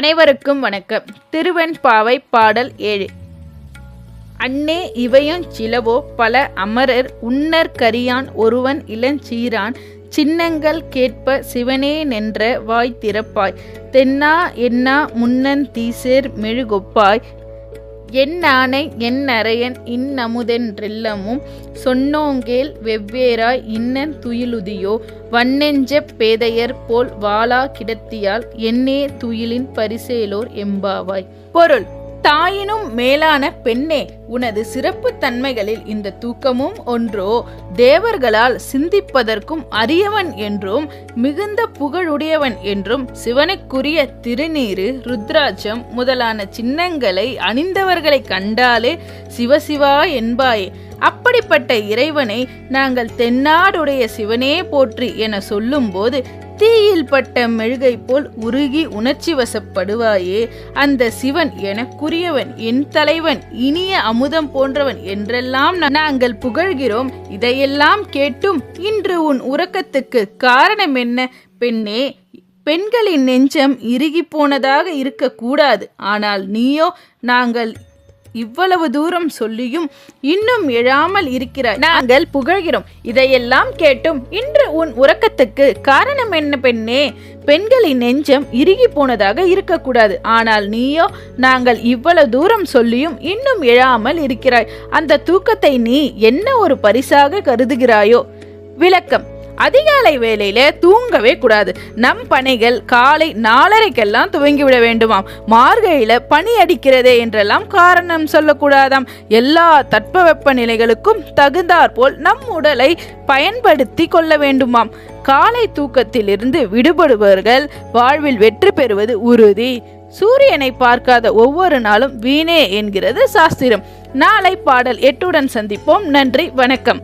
அனைவருக்கும் வணக்கம். திருவெண்பாவை பாடல் 7. அன்னே இவையுஞ் சிலவோ பல அமரர் உன்னர் கரியான் ஒருவன் இளஞ்சீரான் சின்னங்கள் கேட்ப சிவனே நின்ற வாய் திறப்பாய் தென்னா என்னா முன்னன் தீசேர் மெழுகொப்பாய் என்னானை என்னரையன் இன்னமுதென்றெல்லமும் சொன்னோங்கேல் வெவ்வேறாய் இன்னன் துயிலுதியோ வன்னெஞ்சப் பேதையர் போல் வாளா கிடத்தியால் என்னே துயிலின் பரிசேலோர் எம்பாவாய். பொருள்: தாயினும் மேலான பெண்ணே, உனது சிறப்பு தன்மைகளில் இந்த தூக்கமும் ஒன்றோ? தேவர்களால் சிந்திப்பதற்கும் அரியவன் என்றும் மிகுந்த புகழுடையவன் என்றும் சிவனுக்குரிய திருநீரு ருத்ராட்சம் முதலான சின்னங்களை அணிந்தவர்களை கண்டாலே சிவசிவா என்பாயே. அப்படிப்பட்ட இறைவனை நாங்கள் தென்னாடுடைய சிவனே போற்றி என சொல்லும்போது தீயில் பட்ட மெழுகை போல் உருகி உணர்ச்சி வசப்படுவாயே. அந்த சிவன் எனக்குரியவன், என் தலைவன், இனிய அமுதம் போன்றவன் என்றெல்லாம் நாங்கள் புகழ்கிறோம். இதையெல்லாம் கேட்டும் இன்று உன் உறக்கத்துக்கு காரணம் என்ன பெண்ணே? பெண்களின் நெஞ்சம் இறுகி போனதாக இருக்கக்கூடாது. ஆனால் நீயோ நாங்கள் இவ்வளவு தூரம் சொல்லியும் இன்னும் எழாமல் இருக்கிறாய். நாங்கள் புகழ்கிறோம். இதையெல்லாம் கேட்டும் இன்று உன் உறக்கத்துக்கு காரணம் என்ன பெண்ணே? பெண்களின் நெஞ்சம் இறுகி போனதாக இருக்கக்கூடாது. ஆனால் நீயோ நாங்கள் இவ்வளவு தூரம் சொல்லியும் இன்னும் எழாமல் இருக்கிறாய். அந்த தூக்கத்தை நீ என்ன ஒரு பரிசாக கருதுகிறாயோ? விளக்கம்: அதிகாலை வேளையில தூங்கவே கூடாது. நம் பணிகள் காலை 4:30க்கெல்லாம் துவங்கிவிட வேண்டுமாம். மார்கழியில பனி அடிக்கிறதே என்றெல்லாம் காரணம் சொல்லக்கூடாதாம். எல்லா தட்பவெப்ப நிலைகளுக்கும் தகுந்தாற்போல் நம் உடலை பயன்படுத்தி கொள்ள வேண்டுமாம். காலை தூக்கத்திலிருந்து விடுபடுபவர்கள் வாழ்வில் வெற்றி பெறுவது உறுதி. சூரியனை பார்க்காத ஒவ்வொரு நாளும் வீணே என்கிறது சாஸ்திரம். நாளை பாடல் 8உடன் சந்திப்போம். நன்றி, வணக்கம்.